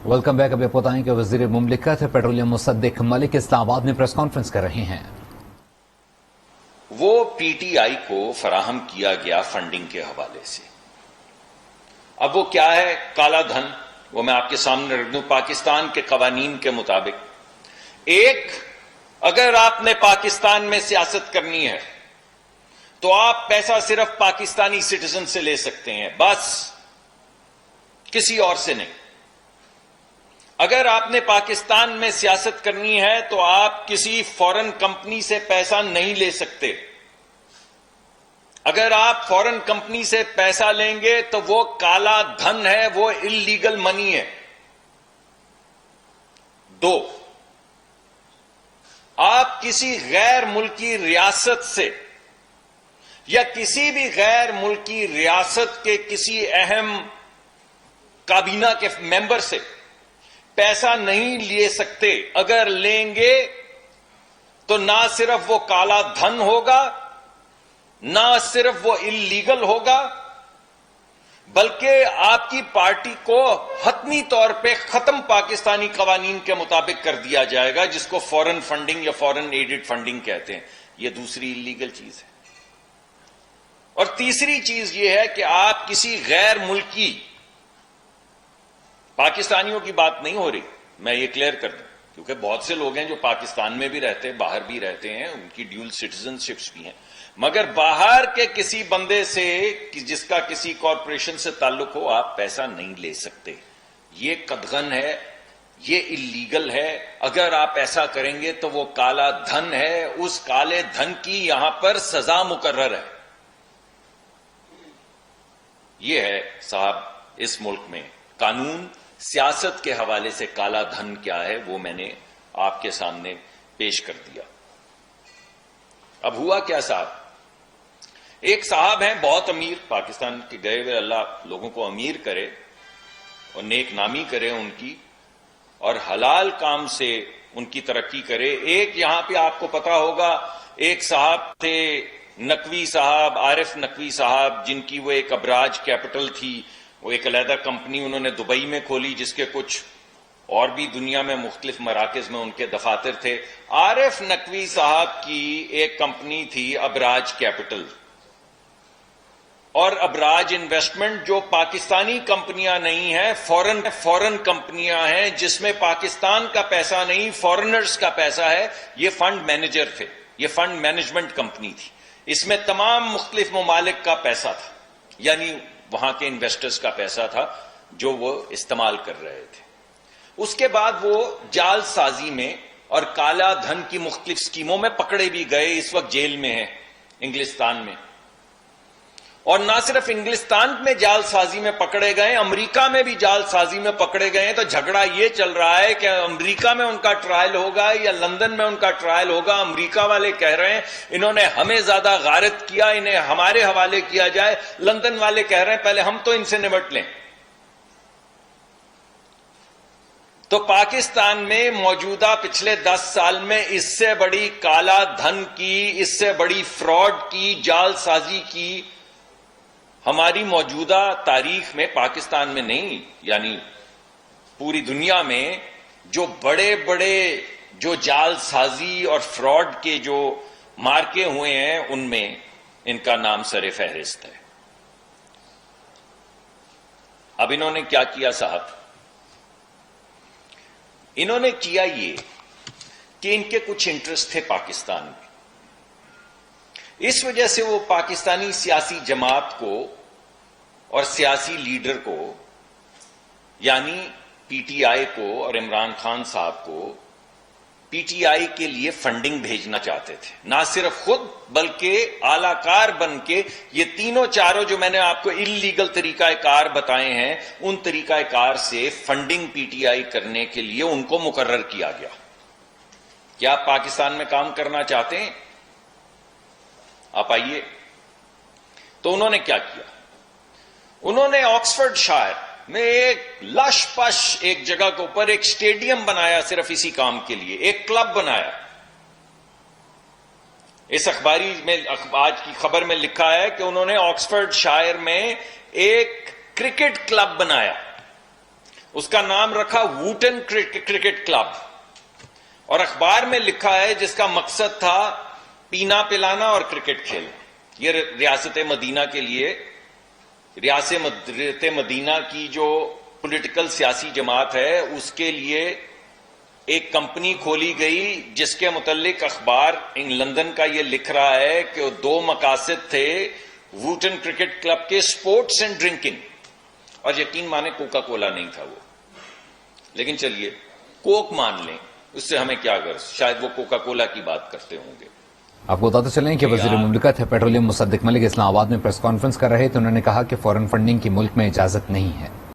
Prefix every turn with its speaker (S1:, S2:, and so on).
S1: Welcome back. اب آپ بتائیں کہ وزیر مملکت پیٹرولیم مصدق ملک اسلام آباد میں پریس کانفرنس کر رہے ہیں.
S2: وہ پی ٹی آئی کو فراہم کیا گیا فنڈنگ کے حوالے سے. اب وہ کیا ہے کالا دھن، وہ میں آپ کے سامنے رکھ دوں. پاکستان کے قوانین کے مطابق اگر آپ نے پاکستان میں سیاست کرنی ہے تو آپ پیسہ صرف پاکستانی سٹیزن سے لے سکتے ہیں، بس کسی اور سے نہیں. اگر آپ نے پاکستان میں سیاست کرنی ہے تو آپ کسی فورن کمپنی سے پیسہ نہیں لے سکتے. اگر آپ فورن کمپنی سے پیسہ لیں گے تو وہ کالا دھن ہے، وہ اللیگل منی ہے. 2، آپ کسی غیر ملکی ریاست سے یا کسی بھی غیر ملکی ریاست کے کسی اہم کابینہ کے ممبر سے پیسہ نہیں لے سکتے. اگر لیں گے تو نہ صرف وہ کالا دھن ہوگا، نہ صرف وہ اللیگل ہوگا، بلکہ آپ کی پارٹی کو حتمی طور پہ ختم پاکستانی قوانین کے مطابق کر دیا جائے گا، جس کو فورن فنڈنگ یا فورن ایڈڈ فنڈنگ کہتے ہیں. یہ دوسری اللیگل چیز ہے. اور تیسری چیز یہ ہے کہ آپ کسی غیر ملکی، پاکستانیوں کی بات نہیں ہو رہی، میں یہ کلیئر کر دوں، کیونکہ بہت سے لوگ ہیں جو پاکستان میں بھی رہتے ہیں، باہر بھی رہتے ہیں، ان کی ڈیول سٹیزن شپس بھی ہیں، مگر باہر کے کسی بندے سے جس کا کسی کارپوریشن سے تعلق ہو آپ پیسہ نہیں لے سکتے. یہ قدغن ہے، یہ اللیگل ہے. اگر آپ ایسا کریں گے تو وہ کالا دھن ہے. اس کالے دھن کی یہاں پر سزا مقرر ہے. یہ ہے صاحب اس ملک میں قانون. سیاست کے حوالے سے کالا دھن کیا ہے وہ میں نے آپ کے سامنے پیش کر دیا. اب ہوا کیا صاحب، ایک صاحب ہیں بہت امیر، پاکستان کے گئے ہوئے، اللہ لوگوں کو امیر کرے اور نیک نامی کرے ان کی، اور حلال کام سے ان کی ترقی کرے. ایک یہاں پہ آپ کو پتا ہوگا ایک صاحب تھے نقوی صاحب، عارف نقوی صاحب، جن کی وہ ایک ابراج کیپٹل تھی، وہ ایک علیحدہ کمپنی انہوں نے دبئی میں کھولی، جس کے کچھ اور بھی دنیا میں مختلف مراکز میں ان کے دفاتر تھے. عارف نقوی صاحب کی ایک کمپنی تھی ابراج کیپٹل، اور ابراج انویسٹمنٹ جو پاکستانی کمپنیاں نہیں ہیں، فورن کمپنیاں ہیں، جس میں پاکستان کا پیسہ نہیں، فورنرز کا پیسہ ہے. یہ فنڈ مینیجر تھے، یہ فنڈ مینجمنٹ کمپنی تھی. اس میں تمام مختلف ممالک کا پیسہ تھا، یعنی وہاں کے انویسٹرز کا پیسہ تھا جو وہ استعمال کر رہے تھے. اس کے بعد وہ جال سازی میں اور کالا دھن کی مختلف اسکیموں میں پکڑے بھی گئے. اس وقت جیل میں ہیں انگلستان میں. اور نہ صرف انگلستان میں جال سازی میں پکڑے گئے، امریکہ میں بھی جال سازی میں پکڑے گئے ہیں. تو جھگڑا یہ چل رہا ہے کہ امریکہ میں ان کا ٹرائل ہوگا یا لندن میں ان کا ٹرائل ہوگا. امریکہ والے کہہ رہے ہیں انہوں نے ہمیں زیادہ غارت کیا، انہیں ہمارے حوالے کیا جائے. لندن والے کہہ رہے ہیں پہلے ہم تو ان سے نمٹ لیں. تو پاکستان میں موجودہ پچھلے 10 سال میں اس سے بڑی کالا دھن کی، اس سے بڑی فراڈ کی، جال سازی کی ہماری موجودہ تاریخ میں پاکستان میں نہیں، یعنی پوری دنیا میں جو بڑے بڑے جو جال سازی اور فراڈ کے جو مارکے ہوئے ہیں ان میں ان کا نام سر فہرست ہے. اب انہوں نے کیا کیا صاحب، انہوں نے کیا یہ کہ ان کے کچھ انٹرسٹ تھے پاکستان میں. اس وجہ سے وہ پاکستانی سیاسی جماعت کو اور سیاسی لیڈر کو، یعنی پی ٹی آئی کو اور عمران خان صاحب کو پی ٹی آئی کے لیے فنڈنگ بھیجنا چاہتے تھے. نہ صرف خود بلکہ اعلی کار بن کے. یہ تینوں چاروں جو میں نے آپ کو اللیگل طریقہ کار بتائے ہیں، ان طریقہ کار سے فنڈنگ پی ٹی آئی کرنے کے لیے ان کو مقرر کیا گیا. کیا آپ پاکستان میں کام کرنا چاہتے ہیں؟ آپ آئیے. تو انہوں نے کیا کیا، انہوں نے آکسفورڈ شائر میں ایک لش پش ایک جگہ کے اوپر ایک سٹیڈیم بنایا صرف اسی کام کے لیے، ایک کلب بنایا. اس اخباری میں آج کی خبر میں لکھا ہے کہ انہوں نے آکسفورڈ شائر میں ایک کرکٹ کلب بنایا. اس کا نام رکھا ووٹن کرکٹ کلب، اور اخبار میں لکھا ہے جس کا مقصد تھا پینا پلانا اور کرکٹ کھیلنا۔ یہ ریاست مدینہ کے لیے، ریاست مدینہ کی جو پولیٹیکل سیاسی جماعت ہے اس کے لیے ایک کمپنی کھولی گئی جس کے متعلق اخبار لندن کا یہ لکھ رہا ہے کہ دو مقاصد تھے ووٹن کرکٹ کلب کے، سپورٹس اینڈ ڈرنکنگ، اور یقین مانے کوکا کولا نہیں تھا وہ، لیکن چلیے کوک مان لیں، اس سے ہمیں کیا غرض، شاید وہ کوکا کولا کی بات کرتے ہوں گے۔
S1: آپ کو بتاتے چلیں کہ وزیر مملکت پیٹرولیم مصدق ملک اسلام آباد میں پریس کانفرنس کر رہے تھے، انہوں نے کہا کہ فورن فنڈنگ کی ملک میں اجازت نہیں ہے۔